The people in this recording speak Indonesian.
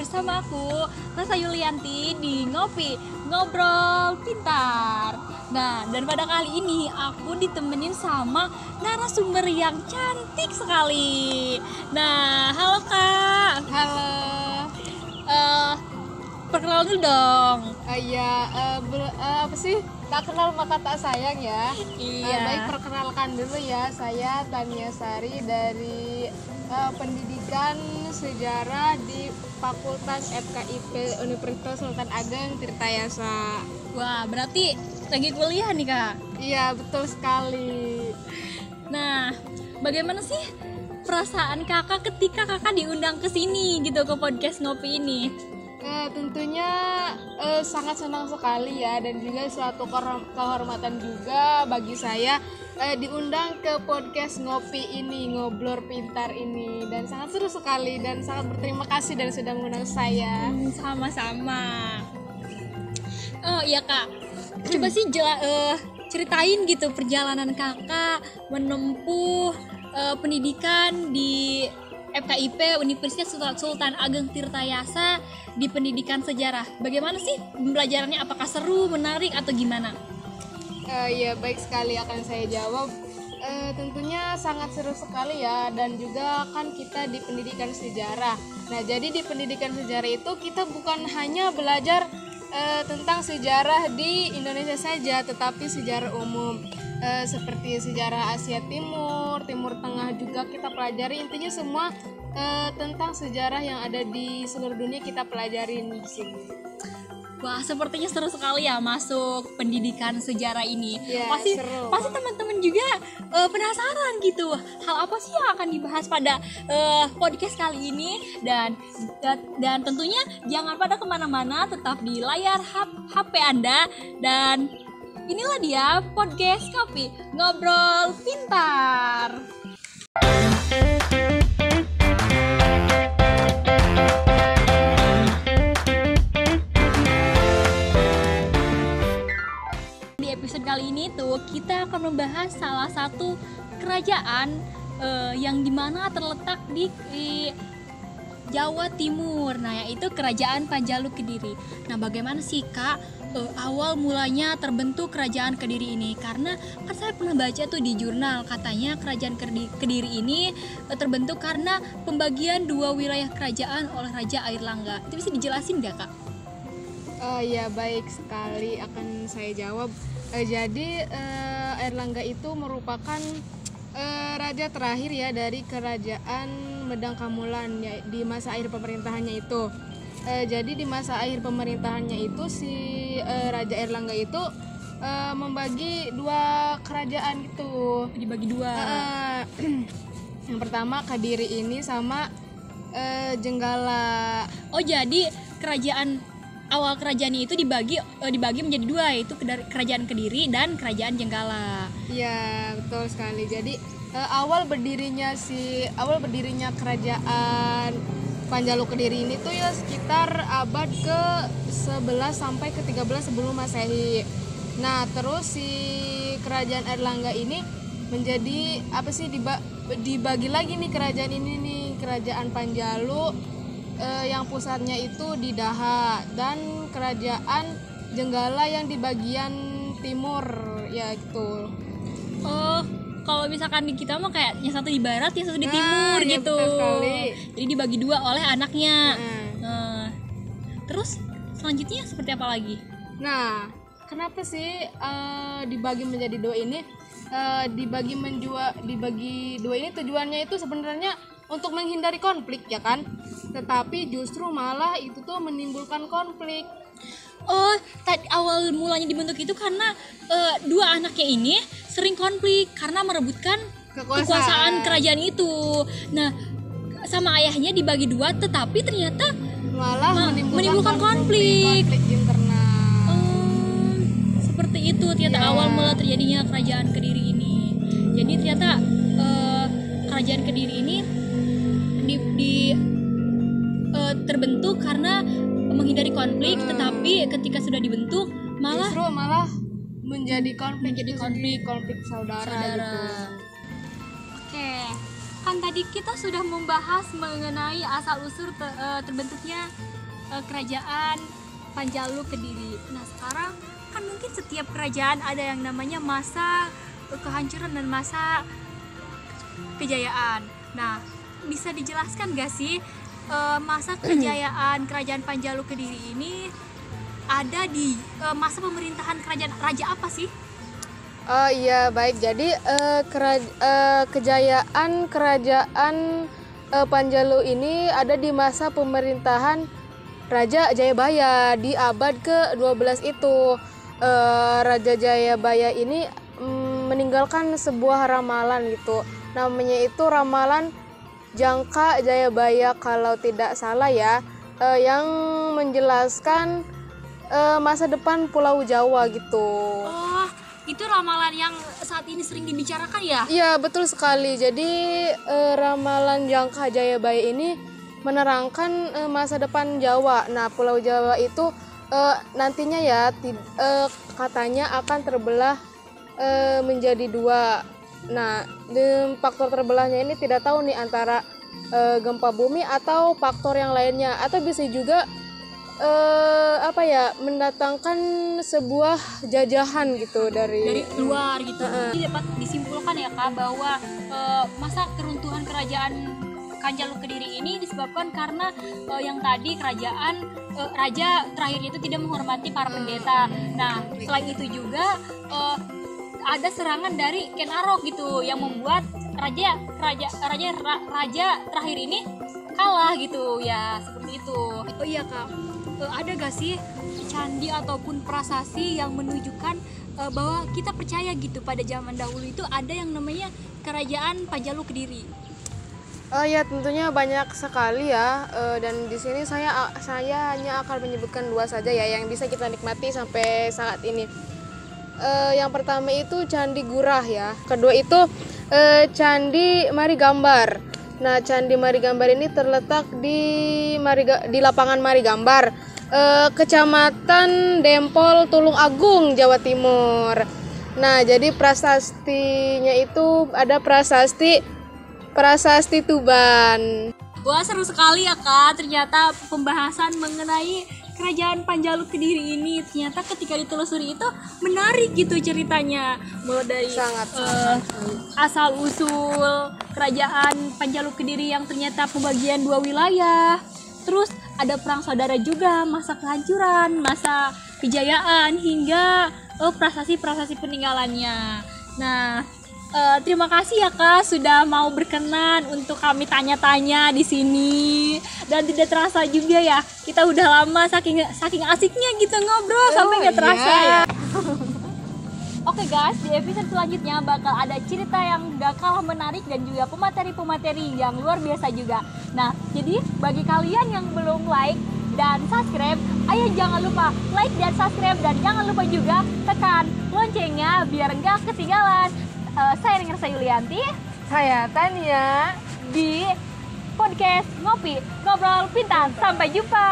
bersama aku Rasa Yulianti di Ngobrol Pintar. Nah, dan pada kali ini aku ditemenin sama narasumber yang cantik sekali. Nah, halo Kak. Halo. Perkenalan dulu dong. Apa sih? Tak kenal maka tak sayang ya. Iya. Baik, perkenalkan dulu ya. Saya Tania Sari dari Pendidikan Sejarah di Fakultas FKIP Universitas Sultan Ageng Tirtayasa. Wah, berarti lagi kuliah nih Kak. Iya, betul sekali. Nah, bagaimana sih perasaan kakak ketika kakak diundang ke sini gitu, ke podcast ngopi ini? Tentunya sangat senang sekali ya, dan juga suatu kehormatan juga bagi saya diundang ke podcast ngopi ini, Ngobrol Pintar ini, dan sangat seru sekali dan sangat berterima kasih dan sudah mengundang saya. Sama-sama. Oh iya Kak, coba sih ceritain gitu perjalanan kakak menempuh pendidikan di FKIP Universitas Sultan Ageng Tirtayasa di pendidikan sejarah. Bagaimana sih pembelajarannya? Apakah seru, menarik, atau gimana? Ya, baik sekali akan saya jawab. Tentunya sangat seru sekali ya, dan juga kan kita di pendidikan sejarah. Nah, jadi di pendidikan sejarah itu kita bukan hanya belajar tentang sejarah di Indonesia saja, tetapi sejarah umum. Seperti sejarah Asia Timur, Timur Tengah juga kita pelajari. Intinya semua tentang sejarah yang ada di seluruh dunia kita pelajarin di sini. Wah, sepertinya seru sekali ya masuk pendidikan sejarah ini. Ya, pasti teman-teman juga penasaran gitu. Hal apa sih yang akan dibahas pada podcast kali ini? Dan tentunya jangan pada kemana-mana, tetap di layar HP Anda. Dan inilah dia podcast Kopi Ngobrol Pintar. Di episode kali ini tuh kita akan membahas salah satu kerajaan yang dimana terletak di Jawa Timur. Nah, yaitu Kerajaan Panjalu Kediri. Nah, bagaimana sih Kak awal mulanya terbentuk Kerajaan Kediri ini? Karena kan saya pernah baca tuh di jurnal, katanya Kerajaan Kediri ini terbentuk karena pembagian dua wilayah kerajaan oleh Raja Airlangga. Itu bisa dijelasin nggak Kak? Ya, baik sekali akan saya jawab. Jadi Airlangga itu merupakan raja terakhir ya dari Kerajaan Medang Kamulan ya, di masa akhir pemerintahannya itu. Jadi di masa akhir pemerintahannya itu si Raja Airlangga itu membagi dua kerajaan gitu. Dibagi dua. Yang pertama Kediri ini sama Jenggala. Oh, jadi awal kerajaannya itu dibagi menjadi dua, yaitu Kerajaan Kediri dan Kerajaan Jenggala. Iya, betul sekali. Jadi awal berdirinya Kerajaan Panjalu Kediri ini tuh ya sekitar abad ke-11 sampai ke-13 sebelum Masehi. Nah, terus si Kerajaan Airlangga ini menjadi dibagi lagi nih kerajaan ini nih, Kerajaan Panjalu yang pusatnya itu di Daha, dan Kerajaan Jenggala yang di bagian timur ya gitu. Oh, kalau misalkan di kita mah kayak yang satu di barat, yang satu di timur ya, gitu. Betul sekali. Jadi dibagi dua oleh anaknya. Terus selanjutnya seperti apa lagi? Nah, kenapa sih dibagi menjadi dua ini? Dibagi dua ini tujuannya itu sebenarnya untuk menghindari konflik ya kan, tetapi justru malah itu tuh menimbulkan konflik. Oh, awal mulanya dibentuk itu karena dua anaknya ini sering konflik karena merebutkan kekuasaan kerajaan itu. Nah, sama ayahnya dibagi dua, tetapi ternyata malah menimbulkan konflik internal. Seperti itu ternyata awal mula terjadinya Kerajaan Kediri ini. Jadi ternyata Kerajaan Kediri ini terbentuk karena menghindari konflik, tetapi ketika sudah dibentuk justru malah menjadi konflik saudara. Gitu. Oke, kan tadi kita sudah membahas mengenai asal usul terbentuknya kerajaan Panjalu Kediri. Nah sekarang kan mungkin setiap kerajaan ada yang namanya masa kehancuran dan masa kejayaan. Nah bisa dijelaskan gak sih masa kejayaan kerajaan Panjalu Kediri ini ada di masa pemerintahan kerajaan raja apa sih? Oh iya baik, jadi kejayaan kerajaan Panjalu ini ada di masa pemerintahan Raja Jayabaya di abad ke-12 itu. Raja Jayabaya ini meninggalkan sebuah ramalan gitu, namanya itu ramalan Jangka Jayabaya kalau tidak salah ya, yang menjelaskan masa depan Pulau Jawa gitu. Oh, itu ramalan yang saat ini sering dibicarakan ya? Iya betul sekali. Jadi ramalan Jangka Jayabaya ini menerangkan masa depan Jawa. Nah Pulau Jawa itu nantinya ya katanya akan terbelah menjadi dua. Nah faktor terbelahnya ini tidak tahu nih antara gempa bumi atau faktor yang lainnya, atau bisa juga mendatangkan sebuah jajahan gitu dari luar gitu. Jadi dapat disimpulkan ya Kak bahwa masa keruntuhan kerajaan Panjalu Kediri ini disebabkan karena yang tadi kerajaan raja terakhir itu tidak menghormati para pendeta. Nah selain itu juga ada serangan dari Ken Arok gitu yang membuat raja terakhir ini kalah gitu ya, seperti itu. Oh iya Kak, ada gak sih candi ataupun prasasti yang menunjukkan bahwa kita percaya gitu pada zaman dahulu itu ada yang namanya kerajaan Panjalu Kediri? Ya tentunya banyak sekali ya, dan di sini saya hanya akan menyebutkan dua saja ya yang bisa kita nikmati sampai saat ini. Yang pertama itu Candi Gurah ya, kedua itu Candi Marigambar. Nah Candi Marigambar ini terletak di lapangan Marigambar, Kecamatan Dempol, Tulung Agung, Jawa Timur. Nah jadi prasastinya itu ada Prasasti Tuban. Wah seru sekali ya Kak, ternyata pembahasan mengenai kerajaan Panjalu Kediri ini ternyata ketika ditelusuri itu menarik gitu ceritanya, mulai dari asal usul kerajaan Panjalu Kediri yang ternyata pembagian dua wilayah, terus ada perang saudara juga, masa kehancuran, masa kejayaan, hingga prasasti-prasasti peninggalannya. Nah terima kasih ya Kak sudah mau berkenan untuk kami tanya-tanya di sini, dan tidak terasa juga ya kita udah lama saking asiknya gitu ngobrol sampai nggak terasa ya. Oke guys, di episode selanjutnya bakal ada cerita yang gak kalah menarik dan juga pemateri-pemateri yang luar biasa juga. Nah jadi bagi kalian yang belum like dan subscribe, ayo jangan lupa like dan subscribe, dan jangan lupa juga tekan loncengnya biar nggak ketinggalan. Saya Nersa Yulianti, Saya Tania di podcast Ngopi Ngobrol Pintar. Sampai jumpa.